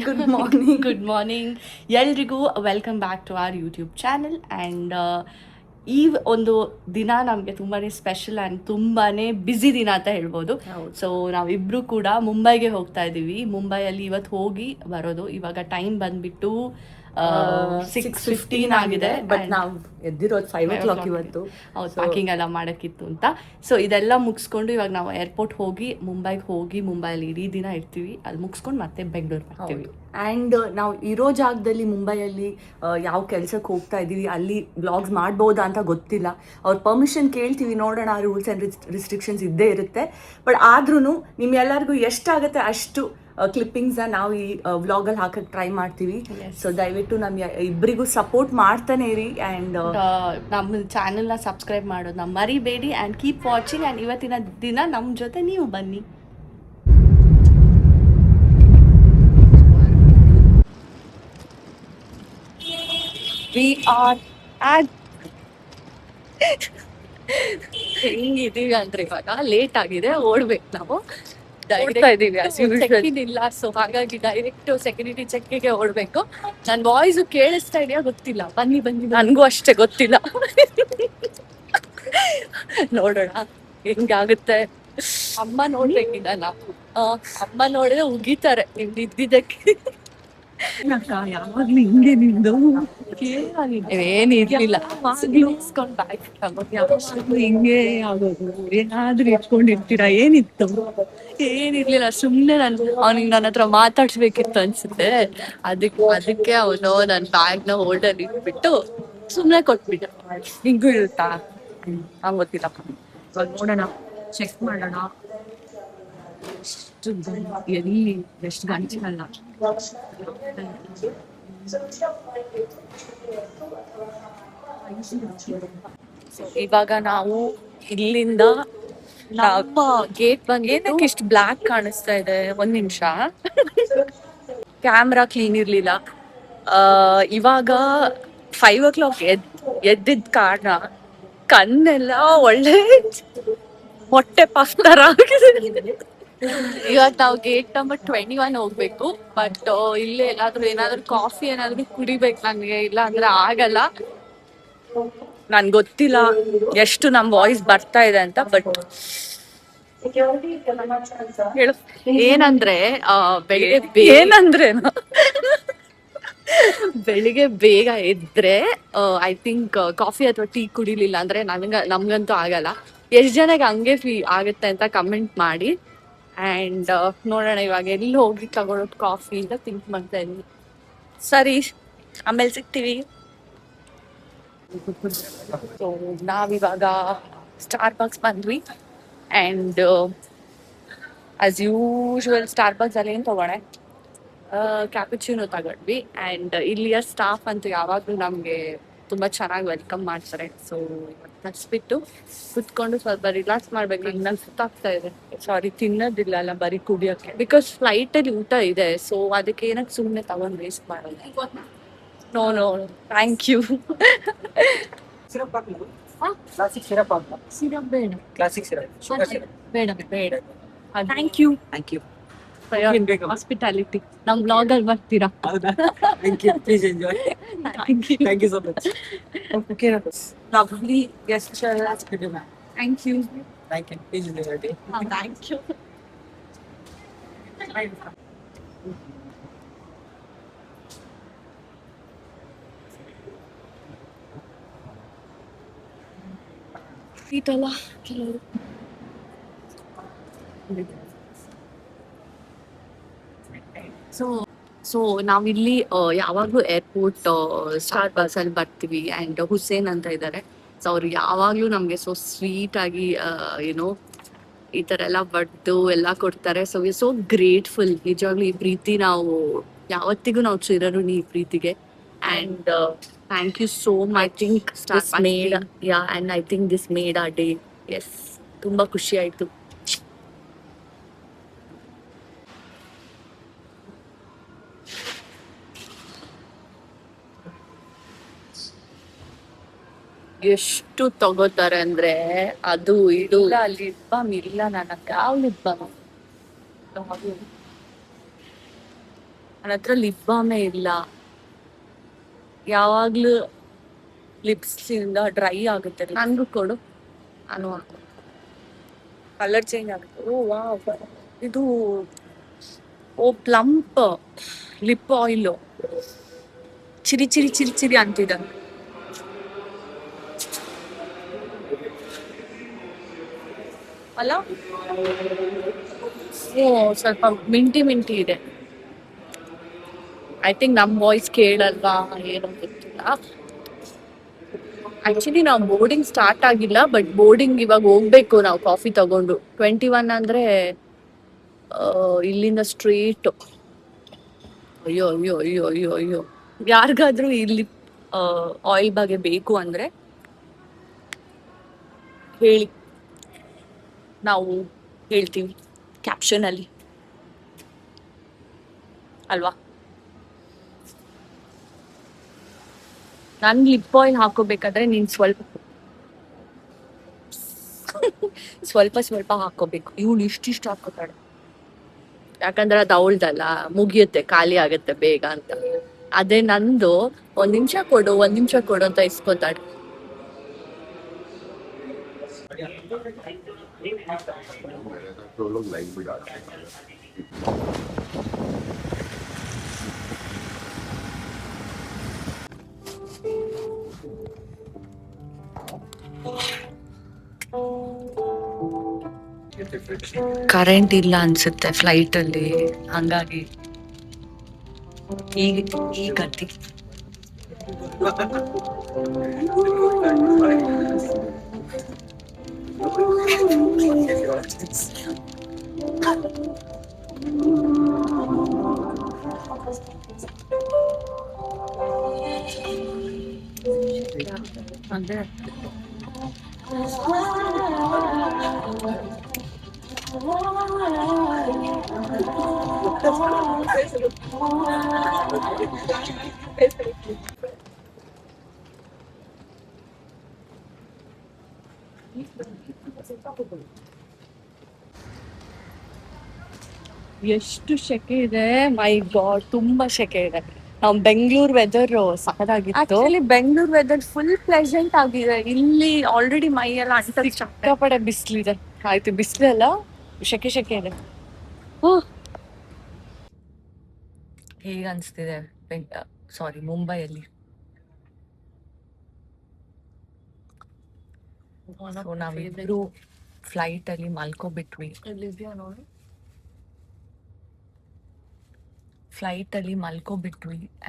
Good morning. Good morning ಎಲ್ರಿಗೂ. Welcome back to our YouTube channel. And ಈ ಒಂದು ದಿನ ನಮಗೆ ತುಂಬಾ ಸ್ಪೆಷಲ್ ಆ್ಯಂಡ್ ತುಂಬಾ ಬ್ಯುಸಿ ದಿನ ಅಂತ ಹೇಳ್ಬೋದು. ಸೊ ನಾವಿಬ್ಬರು ಕೂಡ ಮುಂಬೈಗೆ ಹೋಗ್ತಾ ಇದ್ದೀವಿ. ಮುಂಬೈಯಲ್ಲಿ ಇವತ್ತು ಹೋಗಿ ಬರೋದು. ಇವಾಗ ಟೈಮ್ ಬಂದ್ಬಿಟ್ಟು 6:15 ಆಗಿದೆ. ಬಟ್ ನಾವು ಎದ್ದಿರೋದು 5 o'clock ಇವತ್ತು. ಹೌದು, ಪ್ಯಾಕಿಂಗ್ ಎಲ್ಲ ಮಾಡೋಕ್ಕಿತ್ತು ಅಂತ. ಸೊ ಇದೆಲ್ಲ ಮುಗಿಸ್ಕೊಂಡು ಇವಾಗ ನಾವು ಏರ್ಪೋರ್ಟ್ ಹೋಗಿ ಮುಂಬೈಗೆ ಹೋಗಿ ಮುಂಬೈಯಲ್ಲಿ ಇಡೀ ದಿನ ಇರ್ತೀವಿ. ಅಲ್ಲಿ ಮುಗಿಸ್ಕೊಂಡು ಮತ್ತೆ ಬೆಂಗಳೂರು ಬರ್ತೀವಿ. ಆ್ಯಂಡ್ ನಾವು ಇರೋ ಜಾಗದಲ್ಲಿ ಮುಂಬೈಯಲ್ಲಿ ಯಾವ ಕೆಲ್ಸಕ್ಕೆ ಹೋಗ್ತಾ ಇದ್ದೀವಿ, ಅಲ್ಲಿ ಬ್ಲಾಗ್ಸ್ ಮಾಡ್ಬೋದಾ ಅಂತ ಗೊತ್ತಿಲ್ಲ. ಅವ್ರ ಪರ್ಮಿಷನ್ ಕೇಳ್ತೀವಿ, ನೋಡೋಣ. ರೂಲ್ಸ್ ಆ್ಯಂಡ್ ರಿಸ್ಟ್ರಿಕ್ಷನ್ಸ್ ಇದ್ದೇ ಇರುತ್ತೆ. ಬಟ್ ಆದ್ರೂ ನಿಮ್ಮೆಲ್ಲರಿಗೂ ಎಷ್ಟಾಗುತ್ತೆ ಅಷ್ಟು ಕ್ಲಿಪ್ಪಿಂಗ್ಸ್ನ ನಾವು ಈ ವ್ಲಾಗಲ್ಲಿ ಹಾಕಕ್ಕೆ ಟ್ರೈ ಮಾಡ್ತೀವಿ. ಸೊ ದಯವಿಟ್ಟು ನಮ್ಗೆ ಇಬ್ಬರಿಗೂ ಸಪೋರ್ಟ್ ಮಾಡ್ತಾನೆ ಇರಿ. ಆ್ಯಂಡ್ ನಮ್ಮ ಚಾನಲ್ನ ಸಬ್ಸ್ಕ್ರೈಬ್ ಮಾಡೋದನ್ನ ಮರಿಬೇಡಿ. And keep watching. ಆ್ಯಂಡ್ ಇವತ್ತಿನ ದಿನ ನಮ್ಮ ಜೊತೆ ನೀವು ಬನ್ನಿ. We are at ಹೆಂಗಿದೀವಿ ಅಂದ್ರೆ ಇವಾಗ ಲೇಟ್ ಆಗಿದೆ, ಓಡ್ಬೇಕು ನಾವು. ಚೆಕ್ ಇಲ್ಲ, ಸೊ ಹಾಗಾಗಿ ಡೈರೆಕ್ಟ್ ಸೆಕ್ಯೂರಿಟಿ ಚೆಕ್ಗೆ ಓಡ್ಬೇಕು. ನನ್ನ ವಾಯ್ಸ್ ಕೇಳಿಸ್ತಾ ಇದೆಯಾ ಗೊತ್ತಿಲ್ಲ. ಬನ್ನಿ ಬನ್ನಿ, ನನ್ಗೂ ಅಷ್ಟೇ ಗೊತ್ತಿಲ್ಲ. ನೋಡೋಣ ಹೆಂಗಾಗುತ್ತೆ. ಅಮ್ಮ ನೋಡ್ಬೇಕಿಲ್ಲ, ಅಮ್ಮ ನೋಡಿದ್ರೆ ಉಗಿತಾರೆ ನಿಮ್ದು ಇದ್ದಿದ್ದಕ್ಕೆ. ಯಾವಾಗ್ಲೂ ಹಿಂಗೆ ನಿಂದು ಏನಿರ್ಲಿಲ್ಲ, ಹಿಂಗೆ ಆಗೋದು. ಏನಾದ್ರೂ ಇಟ್ಕೊಂಡಿರ್ತೀರಾ? ಏನಿತ್ತು? ಏನಿರ್ಲಿಲ್ಲ, ಸುಮ್ನೆ ಅವ್ನಿಗೆ ನನ್ನ ಹತ್ರ ಮಾತಾಡ್ಸ್ಬೇಕಿತ್ತು ಅನ್ಸುತ್ತೆ. ಅದಕ್ಕೆ ಅವನು ನನ್ನ ಬ್ಯಾಗ್ನ ಹೋಲ್ಡರ್ ಇಟ್ಬಿಟ್ಟು ಸುಮ್ನೆ ಕೊಟ್ಬಿಟ್ಟ. ಹಿಂಗೂ ಇರುತ್ತಾ? ಹಂಗ್ ಗೊತ್ತಿಲ್ಲ. ಇವಾಗ ನೋಡೋಣ, ಚೆಕ್ ಮಾಡೋಣ. ಎಲ್ಲಿ ಎಷ್ಟು ಗಂಟೆಗಲ್ಲ. ಇವಾಗ ನಾವು ಇಲ್ಲಿಂದ ಗೇಟ್ ಬಂದು ಏನಕ್ಕೆ ಇಷ್ಟು ಬ್ಲ್ಯಾಕ್ ಕಾಣಿಸ್ತಾ ಇದೆ? ಒಂದ್ ನಿಮಿಷ, ಕ್ಯಾಮ್ರಾ ಕ್ಲೀನ್ ಇರ್ಲಿಲ್ಲ. ಇವಾಗ 5 o'clock ಎದ್ದಿದ್ದ ಕಾರಣ ಕಣ್ಣೆಲ್ಲ ಒಳ್ಳೆ ಮೊಟ್ಟೆ ಪಫ್ ತರ ಆಗಿದೆ. ಇವಾಗ ನಾವು ಗೇಟ್ ನಂಬರ್ 21 ಹೋಗ್ಬೇಕು. ಬಟ್ ಇಲ್ಲೇ ಏನಾದ್ರೂ ಕಾಫಿ ಏನಾದ್ರು ಕುಡಿಬೇಕು ನನ್ಗೆ, ಇಲ್ಲ ಅಂದ್ರೆ ಆಗಲ್ಲ. ನನ್ ಗೊತ್ತಿಲ್ಲ ಎಷ್ಟು ನಮ್ ವಾಯ್ಸ್ ಬರ್ತಾ ಇದೆ ಅಂತ. ಬಟ್ ಹೇಳು ಏನಂದ್ರೆ ಬೆಳಿಗ್ಗೆ ಬೇಗ ಎದ್ರೆ ಐ ಥಿಂಕ್ ಕಾಫಿ ಅಥವಾ ಟೀ ಕುಡಿಲಿಲ್ಲ ಅಂದ್ರೆ ನಮ್ಗಂತೂ ಆಗಲ್ಲ. ಎಷ್ಟ್ ಜನಕ್ಕೆ ಹಂಗೆ ಆಗುತ್ತೆ ಅಂತ ಕಮೆಂಟ್ ಮಾಡಿ. ಆ್ಯಂಡ್ ನೋಡೋಣ ಇವಾಗ ಎಲ್ಲಿ ಹೋಗಿ ತಗೊಳೋದು ಕಾಫಿ ಅಂತ ಥಿಂಕ್ ಮಾಡ್ತಾ ಇದ್ವಿ. ಸರಿ, ಆಮೇಲೆ ಸಿಗ್ತೀವಿ. ಸೊ ನಾವಿವಾಗ ಸ್ಟಾರ್ಬಕ್ಸ್ ಬಂದ್ವಿ. ಆ್ಯಂಡ್ ಆಸ್ ಯೂಶುವಲ್ ಸ್ಟಾರ್ಬಕ್ಸ್ ಅಲ್ಲಿ ಏನು ತಗೊಂಡೆ, ಕ್ಯಾಪುಚಿನೋ ತಗೊಂಡ್ವಿ. ಆ್ಯಂಡ್ ಇಲ್ಲಿಯ ಸ್ಟಾಫ್ ಅಂತೂ ಯಾವಾಗಲೂ ನಮಗೆ ತುಂಬ ಚೆನ್ನಾಗಿ ವೆಲ್ಕಮ್ ಮಾಡ್ತಾರೆ. ಸೊ ಹಚ್ಬಿಟ್ಟು ಕುತ್ಕೊಂಡು ಸ್ವಲ್ಪ ರಿಲ್ಯಾಕ್ಸ್ ಮಾಡ್ಬೇಕು. ನಂಗೆ ಸುತ್ತಾಗ್ತಾ ಇದೆ. ಸಾರಿ, ತಿನ್ನೋದಿಲ್ಲ ಅಲ್ಲ, ಬರೀ ಕುಡಿಯೋಕ್ಕೆ. ಬಿಕಾಸ್ ಫ್ಲೈಟಲ್ಲಿ ಊಟ ಇದೆ. ಸೊ ಅದಕ್ಕೆ ಏನಕ್ಕೆ ಸುಮ್ಮನೆ ತಗೊಂಡು ವೇಸ್ಟ್ ಮಾಡೋದು. No no, thank you. Classic syrup ಅಂತ. ಸಿರಪ್ ಬೇಡ, ಕ್ಲಾಸಿಕ್ ಸಿರಪ್ ಬೇಡ ಬೇಡ. Thank you hospitality. ನಮ್ಮ ಬ್ಲಾಗಲ್ಲಿ ಬರ್ತೀರಾ? ಹೌದಾ? Thank you, please enjoy. Thank you so much. Okay, lovely guest thank you. Thank you, please enjoy. Thank you. ಇದಲ್ಲ ಕೆಲವರು. ಸೊ ನಾವಿಲ್ಲಿ ಯಾವಾಗ್ಲೂ ಏರ್ಪೋರ್ಟ್ ಸ್ಟಾರ್ಬಕ್ಸ್ ಅಲ್ಲಿ ಬರ್ತೀವಿ. ಆ್ಯಂಡ್ ಹುಸೇನ್ ಅಂತ ಇದ್ದಾರೆ. ಸೊ ಅವ್ರು ಯಾವಾಗ್ಲೂ ನಮ್ಗೆ ಸೊ ಸ್ವೀಟ್ ಆಗಿ ಏನೋ ಈ ತರ ಎಲ್ಲ ಬಡ್ದು ಎಲ್ಲ ಕೊಡ್ತಾರೆ. So we so grateful. ನಿಜವಾಗ್ಲೂ ಈ ಪ್ರೀತಿ ನಾವು ಯಾವತ್ತಿಗೂ ನಾವು ಚಿರಋಣಿ ಈ ಪ್ರೀತಿಗೆ. And thank you so much. Think and I think this made a day. Yes, ತುಂಬಾ ಖುಷಿ ಆಯ್ತು. ಎಷ್ಟು ತಗೋತಾರೆ ಅಂದ್ರೆ ಅದು ಇದು. ಅಲ್ಲಿ ಲಿಪ್ ಬಾಮ್ ಇಲ್ಲ ನನ್ನ ಹತ್ರ. ಯಾವ ಲಿಪ್ ಬಾಮ್? ನನ್ನ ಹತ್ರ ಲಿಪ್ ಬಾಮೇ ಇಲ್ಲ. ಯಾವಾಗ್ಲೂ ಲಿಪ್ಸ್ ಇಂದ ಡ್ರೈ ಆಗುತ್ತೆ. ನನ್ಗೂ ಕೊಡು, ನಾನು ಕಲರ್ ಚೇಂಜ್ ಆಗುತ್ತೆ. ಓ ವಾವ್, ಇದು ಪ್ಲಂಪ್ ಲಿಪ್ ಆಯಿಲ್ ಚಿರಿ ಚಿರಿ ಚಿರಿ ಚಿರಿ ಅಂತಿದೆ ಅಲ್ಲ. ಓ ಸ್ವಲ್ಪ ಮಿಂಟಿ ಮಿಂಟಿ ಇದೆ. ಐ ಥಿಂಕ್ ನಮ್ಮ ವಾಯ್ಸ್ ಕೇಳಲ್ವಾ ಏನೋ ಗೊತ್ತಿಲ್ಲ. ಆಕ್ಚುಲಿ ನಾವು ಬೋರ್ಡಿಂಗ್ ಸ್ಟಾರ್ಟ್ ಆಗಿಲ್ಲ, ಬಟ್ ಬೋರ್ಡಿಂಗ್ ಇವಾಗ ಹೋಗ್ಬೇಕು ನಾವು ಕಾಫಿ ತಗೊಂಡು. 21 ಅಂದ್ರೆ ಇಲ್ಲಿಂದ ಸ್ಟ್ರೀಟ್. ಅಯ್ಯೋ ಅಯ್ಯೋ ಅಯ್ಯೋ ಅಯ್ಯೋ ಅಯ್ಯೋ, ಯಾರಿಗಾದ್ರೂ ಇಲ್ಲಿ ಆಯಿಲ್ ಬಗ್ಗೆ ಬೇಕು ಅಂದ್ರೆ ಹೇಳಿ, ನಾವು ಹೇಳ್ತೀವಿ ಕ್ಯಾಪ್ಷನ್ ಅಲ್ಲಿ ಅಲ್ವಾ. ನನ್ ಲಿಪ್ ಆಯಿಲ್ ಹಾಕೋಬೇಕಾದ್ರೆ ನೀನ್ ಸ್ವಲ್ಪ ಸ್ವಲ್ಪ ಸ್ವಲ್ಪ ಹಾಕೋಬೇಕು. ಇವಳು ಇಷ್ಟಿಷ್ಟು ಹಾಕೋತಾಳೆ, ಯಾಕಂದ್ರೆ ಅದು ಅವಳ್ದಲ್ಲ, ಮುಗಿಯುತ್ತೆ, ಖಾಲಿ ಆಗುತ್ತೆ ಬೇಗ ಅಂತ. ಅದೇ ನಂದು ಒಂದ್ ನಿಮಿಷ ಕೊಡು ಅಂತ ಇಸ್ಕೊತಾಳೆ. ಕರೆಂಟ್ ಇಲ್ಲ ಅನ್ಸುತ್ತೆ ಫ್ಲೈಟ್ ಅಲ್ಲಿ, ಹಂಗಾಗಿ ಈ ಗತಿ. ಅಂದ್ರೆ ಎಷ್ಟು ಶೆಕೆ ಇದೆ, ಮೈ ಗಾಡ್, ತುಂಬಾ ಶೆಕೆ ಇದೆ. ನಮ್ ಬೆಂಗಳೂರು ವೆದರ್ ಸಖತ್ತಾಗಿತ್ತು. Actually Bengaluru weather full pleasant ಆಗಿದೆ. ಇಲ್ಲಿ ಆಲ್ರೆಡಿ ಮೈ ಎಲ್ಲ ಸಿಕ್ಕಾಪಟ್ಟೆ ಬಿಸಿಲಿದೆ. ಆಯ್ತು, ಬಿಸಿಲೆಲ್ಲ ಶೆಕೆ ಇದೆ. ಹೇಗೆ ಅನ್ಸ್ತಿದೆ ಮುಂಬೈಯಲ್ಲಿ? ನಾವಿಬ್ರು ಫ್ಲೈಟ್ ಅಲ್ಲಿ ಮಲ್ಕೋಬಿಟ್ವಿ.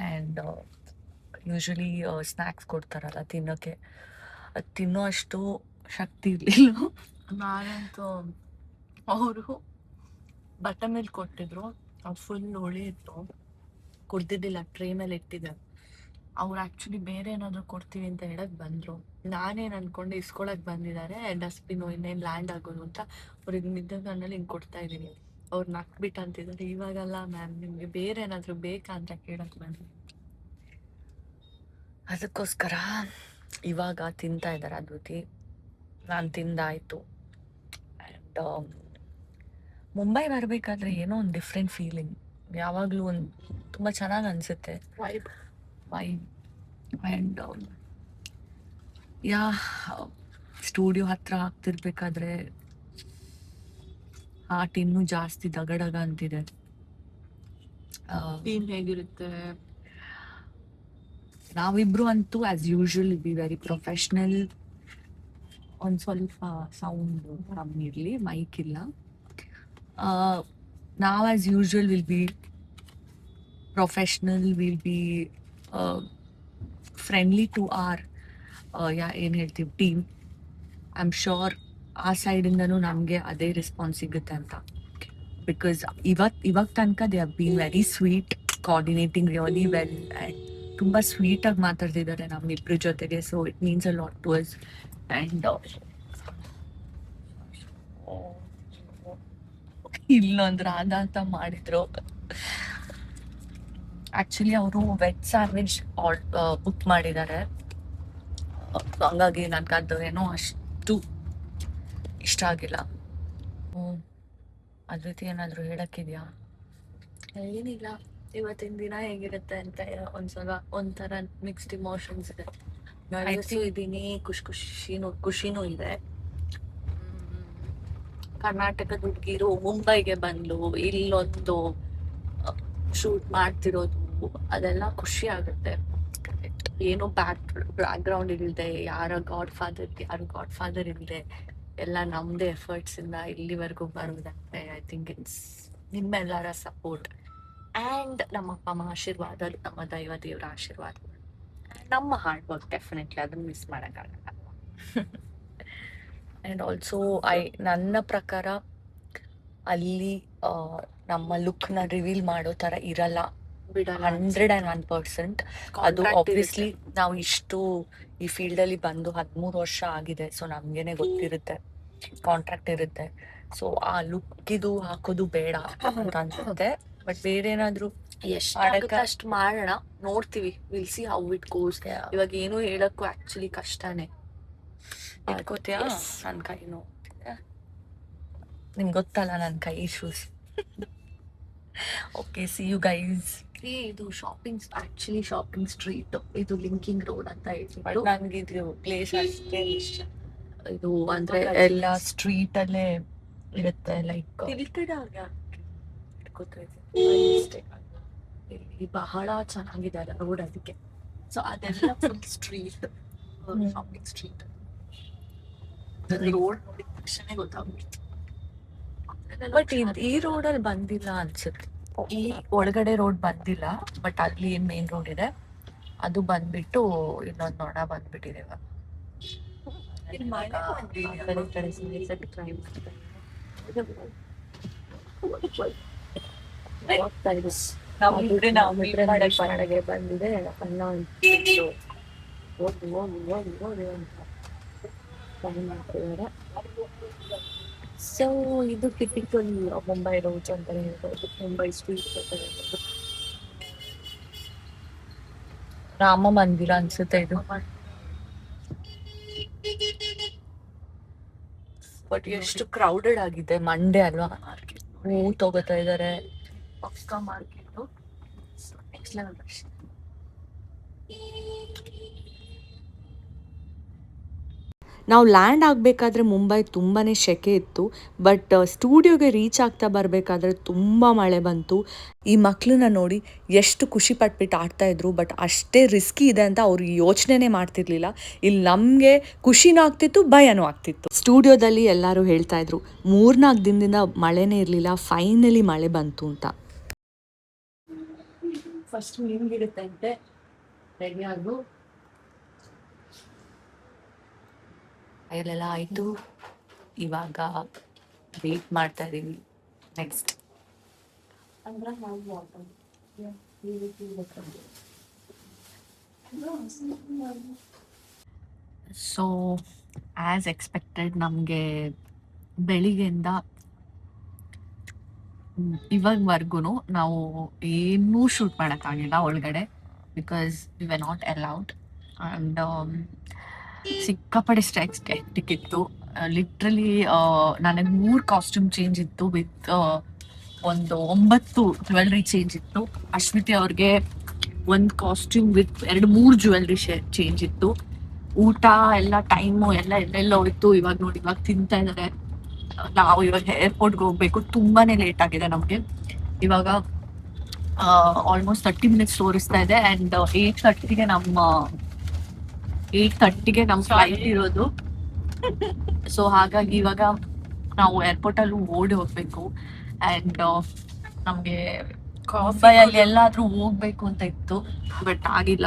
ಆ್ಯಂಡ್ ಯೂಶಲಿ ಸ್ನ್ಯಾಕ್ಸ್ ಕೊಡ್ತಾರಲ್ಲ ತಿನ್ನೋಕ್ಕೆ, ಅದು ತಿನ್ನೋ ಅಷ್ಟು ಶಕ್ತಿ ಇರಲಿಲ್ಲ. ನಾನಂತೂ ಅವರು ಬಟ್ಟೆ ಮೇಲೆ ಕೊಟ್ಟಿದ್ರು, ಅದು ಫುಲ್ ಹುಳಿ ಇತ್ತು, ಕುಡ್ದಿದ್ದಿಲ್ಲ, ಟ್ರೈನಲ್ಲಿ ಇಟ್ಟಿದ್ದೆ. ಅವ್ರು ಆ್ಯಕ್ಚುಲಿ ಬೇರೆ ಏನಾದರೂ ಕೊಡ್ತೀವಿ ಅಂತ ಹೇಳಕ್ ಬಂದರು. ನಾನೇನು ಅಂದ್ಕೊಂಡು ಇಸ್ಕೊಳಕ್ಕೆ ಬಂದಿದ್ದಾರೆ ಡಸ್ಟ್ಬಿನ್ನು, ಇನ್ನೇನು ಲ್ಯಾಂಡ್ ಆಗೋದು ಅಂತ. ಅವ್ರಿಗೆ ನಿದ್ದೆ ಕಣ್ಣಲ್ಲಿ ಹಿಂಗೆ ಕೊಡ್ತಾ ಇದ್ದೀನಿ. ಅವ್ರು ನಕ್ಬಿಟ್ಟು ಅಂತಿದ್ದಾರೆ, ಇವಾಗಲ್ಲ ಮ್ಯಾಮ್, ನಿಮಗೆ ಬೇರೆ ಏನಾದರೂ ಬೇಕಾ ಅಂತ ಕೇಳಕ್ಕೆ ಬಂದ್ವಿ. ಅದಕ್ಕೋಸ್ಕರ ಇವಾಗ ತಿಂತಾ ಇದ್ದಾರೆ ಅದ್ಭುತಿ. ನಾನು ತಿಂದಾಯಿತು. ಆ್ಯಂಡ್ ಮುಂಬೈ ಬರಬೇಕಾದ್ರೆ ಏನೋ ಒಂದು ಡಿಫ್ರೆಂಟ್ ಫೀಲಿಂಗ್, ಯಾವಾಗಲೂ ಒಂದು ತುಂಬ ಚೆನ್ನಾಗಿ ಅನಿಸುತ್ತೆ ವೈಬ್. ಆ್ಯಂಡ್ ಸ್ಟುಡಿಯೋ ಹತ್ರ ಆಗ್ತಿರ್ಬೇಕಾದ್ರೆ ಹಾರ್ಟ್ ಇನ್ನೂ ಜಾಸ್ತಿ ದಗಡಗ ಅಂತಿದೆ. ಟೀಮ್ ಹೇಗಿರುತ್ತೆ? ನಾವಿಬ್ರು ಅಂತೂ as usual be very professional. ಒಂದು ಸ್ವಲ್ಪ ಸೌಂಡ್ ಕಮ್ಮಿ ಇರಲಿ, ಮೈಕ್ ಇಲ್ಲ. ನಾವು as usual will be professional, will be friendly to our ಏನು ಹೇಳ್ತೀವಿ ಟೀಮ್. ಐ ಆಮ್ ಶ್ಯೂರ್ ಆ ಸೈಡಿಂದನೂ ನಮಗೆ ಅದೇ ರೆಸ್ಪಾನ್ಸ್ ಸಿಗುತ್ತೆ ಅಂತ. ಬಿಕಾಸ್ ಇವಾಗ ತನಕ they have been very sweet, coordinating really well, and ತುಂಬ ಸ್ವೀಟಾಗಿ ಮಾತಾಡ್ತಿದ್ದಾರೆ ನಮ್ಮಿಬ್ಬರ ಜೊತೆಗೆ. So it means a lot to us. And ಇಲ್ಲೊಂದು ರಾಧಾ ಅಂತ ಮಾಡಿದ್ರು. ಆ್ಯಕ್ಚುಲಿ ಅವರು ವೆಜ್ ಸ್ಯಾಂಡ್ವಿಚ್ ಬುಕ್ ಮಾಡಿದ್ದಾರೆ, ಹಂಗಾಗಿ ನನಗದು ಏನೋ ಅಷ್ಟು ಇಷ್ಟ ಆಗಿಲ್ಲ. ಅದ್ರ ರೀತಿ ಏನಾದರೂ ಹೇಳಕ್ಕಿದೆಯಾ? ಏನಿಲ್ಲ, ಇವತ್ತಿನ ದಿನ ಹೇಗಿರುತ್ತೆ ಅಂತ ಒಂಥರ ಮಿಕ್ಸ್ಡ್ ಇಮೋಷನ್ಸ್ ಇದೆ. ನರ್ವಸ್ಸು ಇದ್ದೀನಿ, ಖುಷಿನೂ ಇದೆ. ಕರ್ನಾಟಕದ ಹುಡುಗಿರು ಮುಂಬೈಗೆ ಬಂದು ಇಲ್ಲೊಂದು ಶೂಟ್ ಮಾಡ್ತಿರೋದು ಅದೆಲ್ಲ ಖುಷಿ ಆಗುತ್ತೆ. ಏನು ಬ್ಯಾಕ್ ಗ್ರೌಂಡ್ ಇಲ್ಲದೆ, ಯಾರು ಗಾಡ್ ಫಾದರ್ ಇಲ್ಲದೆ, ಎಲ್ಲ ನಮ್ಮದೇ ಎಫರ್ಟ್ಸ್ ಇಂದ ಇಲ್ಲಿವರೆಗೂ ಬರೋದಂತೆ ಐ ಥಿಂಕ್ ಇಟ್ಸ್ ನಿಮ್ಮೆಲ್ಲರ ಸಪೋರ್ಟ್ ಆ್ಯಂಡ್ ನಮ್ಮ ಅಪ್ಪ ಅಮ್ಮ ಆಶೀರ್ವಾದ, ನಮ್ಮ ದೇವರ ಆಶೀರ್ವಾದ, ನಮ್ಮ ಹಾರ್ಡ್ ವರ್ಕ್ ಡೆಫಿನೆಟ್ಲಿ ಅದನ್ನು ಮಿಸ್ ಮಾಡೋಕ್ಕಾಗಲ್ಲ. ಆ್ಯಂಡ್ ಆಲ್ಸೋ ನನ್ನ ಪ್ರಕಾರ ಅಲ್ಲಿ ನಮ್ಮ ಲುಕ್ನ ರಿವೀಲ್ ಮಾಡೋ ಥರ ಇರಲ್ಲ 101%. ಅದು ಆಬ್ವಿಯಸ್ಲಿ ನಾವು ಇಷ್ಟು ಈ ಫೀಲ್ಡಲ್ಲಿ ಬಂದು 13 ವರ್ಷ ಆಗಿದೆ, ಸೊ ನಮಗೇನೆ ಗೊತ್ತಿರುತ್ತೆ, ಕಾಂಟ್ರಾಕ್ಟ್ ಇರುತ್ತೆ. ಸೊ ಆ ಲುಕ್ಕಿದು ಹಾಕೋದು ಬೇಡ ಅಂತ ಅನ್ಸುತ್ತೆ. ಬಟ್ ಬೇರೆ ಏನಾದ್ರು ಅಷ್ಟು ಮಾಡೋಣ, ನೋಡ್ತೀವಿ, will see how it goes. ಇವಾಗ ಏನು ಹೇಳಕ್ಕೂ ಆಕ್ಚುಲಿ ಕಷ್ಟನೇ. ಇಟ್ಕೋತೀಯಾ? ನನ್ನ ಕೈ ನೋಡ್ತಿದೆ, ನಿಮ್ಗೆ ಗೊತ್ತಲ್ಲ ನನ್ನ ಕೈ issues. Okay, see you guys. ಇದು ಶಾಪಿಂಗ್ ಸ್ಟ್ರೀಟ್, ಇದು ಲಿಂಕಿಂಗ್ ರೋಡ್ ಅಂತ ಹೇಳ್ತೀವಿ. ನನಗೆ ಇದು ಪ್ಲೇಸ್ ಅಷ್ಟೇ ಇಷ್ಟ. ಇದು ಅಂದ್ರೆ ಎಲ್ಲ ಸ್ಟ್ರೀಟ್ ಅಲ್ಲೇ ಇರುತ್ತೆ, ಲೈಕ್ ಇಲ್ಲಿ ಬಹಳ ಚೆನ್ನಾಗಿದೆ ಅಲ್ಲ ರೋಡ್, ಅದಕ್ಕೆ. ಸೊ ಅದೆಲ್ಲ full street, shopping street. Road ನೋಡಿದ ತಕ್ಷಣ ಗೊತ್ತಾಗ್ಬಿಡ್ತು. ಬಟ್ ಈ ರೋಡಲ್ಲಿ ಬಂದಿಲ್ಲ ಅನ್ಸುತ್ತೆ, ಈ ಒಳಗಡೆ ರೋಡ್ ಬಂದಿಲ್ಲ. ಬಟ್ ಅಲ್ಲಿ ಏನ್ ಮೇನ್ ರೋಡ್ ಇದೆ ಅದು ಬಂದ್ಬಿಟ್ಟು ಇನ್ನೊಂದು ನೋಡ ಬಂದ್ಬಿಟ್ಟಿದೆ ಇವಾಗ. ಬಂದಿದೆ ಸೊ ಇದು ಟಿಪಿಕಲ್ ಮುಂಬೈ ರೋಡ್ಸ್ ಅಂತಾನೆ ಹೇಳ್ಬೋದು, ಮುಂಬೈ ಸ್ಟ್ರೀಟ್ ಅಂತ ಹೇಳ್ಬೋದು. ರಾಮ ಮಂದಿರ ಅನ್ಸುತ್ತೆ ಇದು. ಬಟ್ ಎಷ್ಟು ಕ್ರೌಡೆಡ್ ಆಗಿದೆ, ಮಂಡೇ ಅಲ್ವಾ, ಹೂ ತಗೋತಾ ಇದಾರೆ. ಪಕ್ಕಾ ಮಾರ್ಕೆಟ್ ನೆಕ್ಸ್ಟ್ ಲೆವೆಲ್ ಅಷ್ಟೇ. ನಾವು ಲ್ಯಾಂಡ್ ಆಗಬೇಕಾದ್ರೆ ಮುಂಬೈ ತುಂಬಾ ಸೆಕೆ ಇತ್ತು. ಬಟ್ ಸ್ಟುಡಿಯೋಗೆ ರೀಚ್ ಆಗ್ತಾ ಬರಬೇಕಾದ್ರೆ ತುಂಬ ಮಳೆ ಬಂತು. ಈ ಮಕ್ಕಳನ್ನ ನೋಡಿ ಎಷ್ಟು ಖುಷಿ ಪಟ್ಬಿಟ್ಟು ಆಡ್ತಾಯಿದ್ರು. ಬಟ್ ಅಷ್ಟೇ ರಿಸ್ಕಿ ಇದೆ ಅಂತ ಅವ್ರು ಯೋಚನೆ ಮಾಡ್ತಿರ್ಲಿಲ್ಲ. ಇಲ್ಲಿ ನಮಗೆ ಖುಷಿನೂ ಆಗ್ತಿತ್ತು, ಭಯನೂ ಆಗ್ತಿತ್ತು. ಸ್ಟುಡಿಯೋದಲ್ಲಿ ಎಲ್ಲರೂ ಹೇಳ್ತಾಯಿದ್ರು 3-4 ದಿನದಿಂದ ಮಳೆನೇ ಇರಲಿಲ್ಲ, ಫೈನಲಿ ಮಳೆ ಬಂತು ಅಂತ. ಫಸ್ಟ್ ನಿಮ್ಗಿಡುತ್ತಂತೆ ರೆಡಿ ಆಗು. ಅಲ್ಲೆಲ್ಲ ಆಯಿತು, ಇವಾಗ ವೇಟ್ ಮಾಡ್ತಾ ಇದ್ದೀವಿ ನೆಕ್ಸ್ಟ್. ಸೊ ಆ್ಯಸ್ ಎಕ್ಸ್ಪೆಕ್ಟೆಡ್ ನಮಗೆ ಬೆಳಿಗ್ಗೆಯಿಂದ ಇವಾಗವರೆಗೂ ನಾವು ಏನೂ ಶೂಟ್ ಮಾಡೋಕ್ಕಾಗಿಲ್ಲ ಒಳಗಡೆ, because we were not allowed. And ಸಿಕ್ಕಾಪಡೆ ಸ್ಟ್ಯಾಟಿಕ್ ಇತ್ತು. ಲಿಟ್ರಲಿ ನನಗೆ 3 ಕಾಸ್ಟ್ಯೂಮ್ ಚೇಂಜ್ ಇತ್ತು, ವಿತ್ ಒಂದು 9 ಜ್ಯುವೆಲ್ರಿ ಚೇಂಜ್ ಇತ್ತು. ಅಶ್ವಿತಿ ಅವ್ರಿಗೆ 1 ಕಾಸ್ಟ್ಯೂಮ್ ವಿತ್ 2-3 ಜ್ಯುವೆಲ್ರಿ ಚೇಂಜ್ ಇತ್ತು. ಊಟ ಎಲ್ಲ ಟೈಮು ಎಲ್ಲೆಲ್ಲ ಹೋಯ್ತು. ಇವಾಗ ನೋಡಿ, ಇವಾಗ ತಿಂತಾ ಇದ್ದಾರೆ. ನಾವು ಇವಾಗ ಏರ್ಪೋರ್ಟ್ಗೆ ಹೋಗ್ಬೇಕು, ತುಂಬಾನೇ ಲೇಟ್ ಆಗಿದೆ ನಮಗೆ. ಇವಾಗ ಆಲ್ಮೋಸ್ಟ್ 30 ಮಿನಿಟ್ಸ್ ತೋರಿಸ್ತಾ ಇದೆ. ಆ್ಯಂಡ್ 8:30ಗೆ ನಮ್ಮ ಫ್ಲೈಟ್ ಇರೋದು. ಸೊ ಹಾಗಾಗಿ ಇವಾಗ ನಾವು ಏರ್ಪೋರ್ಟಲ್ಲೂ ಓಡಿ ಹೋಗ್ಬೇಕು. ಆ್ಯಂಡ್ ನಮಗೆ ಮುಂಬೈಯಲ್ಲಿ ಎಲ್ಲಾದ್ರೂ ಹೋಗ್ಬೇಕು ಅಂತ ಇತ್ತು, ಬಟ್ ಆಗಿಲ್ಲ.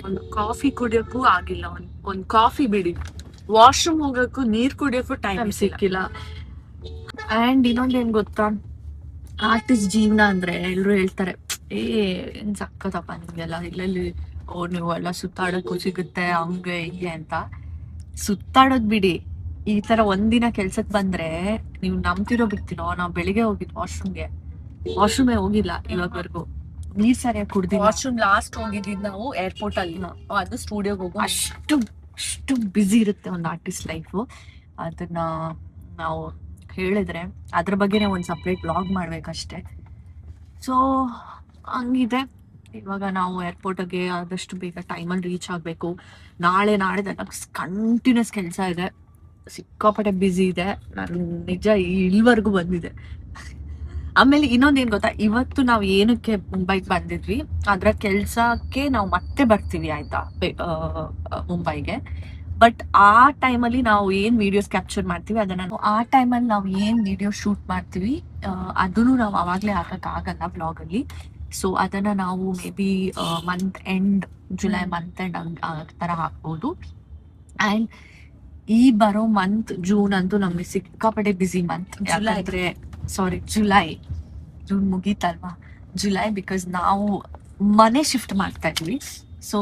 ಒಂದು ಕಾಫಿ ಕುಡಿಯೋಕ್ಕೂ ಆಗಿಲ್ಲ. ಒಂದು ಕಾಫಿ ಬಿಡಿ, ವಾಶ್ರೂಮ್ ಹೋಗೋಕ್ಕೂ, ನೀರು ಕುಡಿಯೋಕ್ಕೂ ಟೈಮ್ ಸಿಕ್ಕಿಲ್ಲ. ಆ್ಯಂಡ್ ಇನ್ನೊಂದೇನು ಗೊತ್ತಾ, ಆರ್ಟಿಸ್ಟ್ ಜೀವನ ಅಂದರೆ ಎಲ್ಲರೂ ಹೇಳ್ತಾರೆ, ಏನು ಸಕ್ಕತ್ತಪ್ಪ ನಿಮಗೆಲ್ಲ, ಇಲ್ಲೆಲ್ಲಿ ನೀವು ಎಲ್ಲ ಸುತ್ತಾಡೋಕ್ಕೂ ಸಿಗುತ್ತೆ, ಹಂಗೆ ಹಿಂಗೆ ಅಂತ. ಸುತ್ತಾಡೋದು ಬಿಡಿ, ಈ ಥರ ಒಂದಿನ ಕೆಲ್ಸಕ್ಕೆ ಬಂದರೆ ನೀವು ನಂಬ್ತಿರೋ ಬಿಡ್ತೀರೋ, ನಾವು ಬೆಳಿಗ್ಗೆ ಹೋಗಿದ್ದು ವಾಶ್ರೂಮೇ ಹೋಗಿಲ್ಲ ಇವಾಗವರೆಗೂ. ನೀರು ಸರಿಯಾಗಿ ಕುಡ್ದಿಲ್ಲ. ವಾಶ್ರೂಮ್ ಲಾಸ್ಟ್ ಹೋಗಿದ್ದು ನಾವು ಏರ್ಪೋರ್ಟ್ ಅಲ್ಲಿ, ಅದು ಸ್ಟುಡಿಯೋಗೆ ಹೋಗೋ ಅಷ್ಟು ಬ್ಯುಸಿ ಇರುತ್ತೆ ಒಂದು ಆರ್ಟಿಸ್ಟ್ ಲೈಫು. ಅದನ್ನ ನಾವು ಹೇಳಿದ್ರೆ ಅದ್ರ ಬಗ್ಗೆನೇ ಒಂದು ಸಪ್ರೇಟ್ ವ್ಲಾಗ್ ಮಾಡ್ಬೇಕಷ್ಟೆ. ಸೊ ಹಂಗಿದೆ. ಇವಾಗ ನಾವು ಏರ್ಪೋರ್ಟಿಗೆ ಆದಷ್ಟು ಬೇಗ ಟೈಮಲ್ಲಿ ರೀಚ್ ಆಗಬೇಕು. ನಾಳೆ ನಾಡಿದ್ದೆಲ್ಲ ಕಂಟಿನ್ಯೂಸ್ ಕೆಲಸ ಇದೆ, ಸಿಕ್ಕಾಪಟ್ಟೆ ಬ್ಯುಸಿ ಇದೆ. ನಾನು ನಿಜ ಇಲ್ಲಿವರೆಗೂ ಬಂದಿದೆ. ಆಮೇಲೆ ಇನ್ನೊಂದೇನು ಗೊತ್ತಾ, ಇವತ್ತು ನಾವು ಏನಕ್ಕೆ ಮುಂಬೈಗೆ ಬಂದಿದ್ವಿ, ಅದರ ಕೆಲಸಕ್ಕೆ ನಾವು ಮತ್ತೆ ಬರ್ತೀವಿ ಆಯಿತಾ ಮುಂಬೈಗೆ. ಬಟ್ ಆ ಟೈಮಲ್ಲಿ ನಾವು ಏನು ವೀಡಿಯೋಸ್ ಕ್ಯಾಪ್ಚರ್ ಮಾಡ್ತೀವಿ ಅದನ್ನು, ಆ ಟೈಮಲ್ಲಿ ನಾವು ಏನು ವಿಡಿಯೋ ಶೂಟ್ ಮಾಡ್ತೀವಿ ಅದನ್ನು ನಾವು ಆವಾಗಲೇ ಹಾಕೋಕ್ಕಾಗಲ್ಲ ವ್ಲಾಗಲ್ಲಿ. ಸೊ ಅದನ್ನು ನಾವು may be month end, July month end ಆ ಥರ ಹಾಕ್ಬೋದು. ಆ್ಯಂಡ್ ಈ ಬರೋ ಮಂತ್ ಜೂನ್ ಅಂತೂ ನಮಗೆ ಸಿಕ್ಕಾಪಟ್ಟೆ ಬ್ಯುಸಿ ಮಂತ್. ಯಾಕಂದರೆ ಜೂನ್ ಮುಗೀತಲ್ವಾ, ಜುಲೈ. ಬಿಕಾಸ್ ನಾವು ಮನೆ ಶಿಫ್ಟ್ ಮಾಡ್ತಾ ಇದ್ವಿ. ಸೊ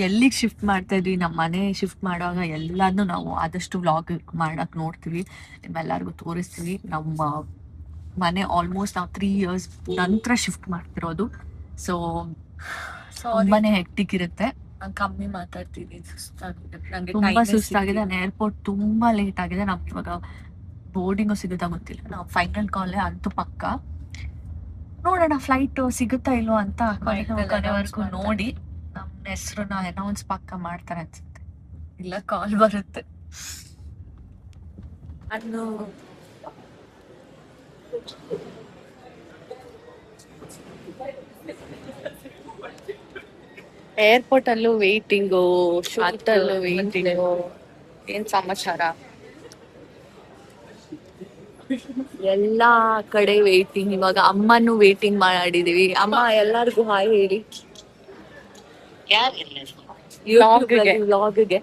ಎಲ್ಲಿಗೆ ಶಿಫ್ಟ್ ಮಾಡ್ತಾ ಇದ್ವಿ, ನಮ್ಮ ಮನೆ ಶಿಫ್ಟ್ ಮಾಡುವಾಗ ಎಲ್ಲಾನು ನಾವು ಆದಷ್ಟು ವ್ಲಾಗ್ ಮಾಡಕ್ಕೆ ನೋಡ್ತೀವಿ, ನಿಮ್ಮೆಲ್ಲರಿಗೂ ತೋರಿಸ್ತೀವಿ. ನಮ್ಮ ಮನೆ ಆಲ್ಮೋಸ್ಟ್ ನಾವು 3 years ನಂತರ ಶಿಫ್ಟ್ ಮಾಡ್ತಿರೋದು. ಸೊ ತುಂಬಾನೇ ಹೆಕ್ಟಿಕ್ ಇರುತ್ತೆ. ಕಮ್ಮಿ ಮಾತಾಡ್ತೀನಿ, ಸುಸ್ತಾಗಿದೆ ನಂಗೆ, ತುಂಬಾ ಸುಸ್ತಾಗಿದೆ. ಏರ್ಪೋರ್ಟ್ ತುಂಬಾ ಲೇಟ್ ಆಗಿದೆ. ನಮ್ಗೆ ಇವಾಗ ಬೋರ್ಡಿಂಗು ಸಿಗುತ್ತಾ ಗೊತ್ತಿಲ್ಲ. ನಾವು ಫೈನಲ್ ಕಾಲೇ ಅಂತೂ ಪಕ್ಕ. ನೋಡೋಣ ಫ್ಲೈಟ್ ಸಿಗುತ್ತಾ ಇಲ್ವೋ ಅಂತ ಕೊನೆವರೆಗೂ ನೋಡಿ ನಮ್ಮ ಹೆಸರನ್ನ ಅನೌನ್ಸ್ ಪಕ್ಕ ಮಾಡ್ತಾರೆ ಅನ್ಸುತ್ತೆ, ಇಲ್ಲ ಕಾಲ್ ಬರುತ್ತೆ. ಏರ್ಪೋರ್ಟ್ ಅಲ್ಲೂ ವೇಟಿಂಗು, ಅಲ್ಲೂ ವೇಟಿಂಗು. ಏನ್ ಸಮಾಚಾರ? ಎಲ್ಲಾ ಕಡೆ ವೇಟಿಂಗ್. ಇವಾಗ ಅಮ್ಮನೂ ವೇಟಿಂಗ್ ಮಾಡಿದೀವಿ. ಅಮ್ಮ ಎಲ್ಲರಿಗೂ ಹಾಯ್ ಹೇಳಿ. ವ್ಲಾಗ್ಗೆ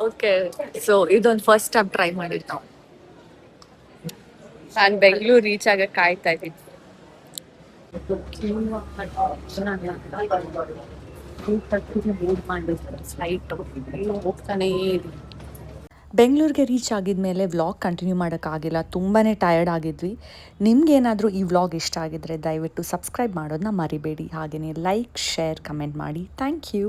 ಓಕೆ. ಸೊ ಇದೊಂದು ಫಸ್ಟ್ ಟೈಮ್ ಟ್ರೈ ಮಾಡಿದ್ ನಾವು. ನಾನು ಬೆಂಗಳೂರು ರೀಚ್ ಆಗಕ್ಕೆ ಕಾಯ್ತಾ ಇದ್ದೀನಿ. ಹೋಗ್ತಾನೆ. ಬೆಂಗಳೂರಿಗೆ ರೀಚ್ ಆಗಿದ್ಮೇಲೆ ವ್ಲಾಗ್ ಕಂಟಿನ್ಯೂ ಮಾಡೋಕ್ಕಾಗಿಲ್ಲ, ತುಂಬಾ ಟಯರ್ಡ್ ಆಗಿದ್ವಿ. ನಿಮ್ಗೇನಾದರೂ ಈ ವ್ಲಾಗ್ ಇಷ್ಟ ಆಗಿದ್ರೆ ದಯವಿಟ್ಟು ಸಬ್ಸ್ಕ್ರೈಬ್ ಮಾಡೋದನ್ನ ಮರಿಬೇಡಿ. ಹಾಗೆಯೇ ಲೈಕ್, ಶೇರ್, ಕಮೆಂಟ್ ಮಾಡಿ. Thank you.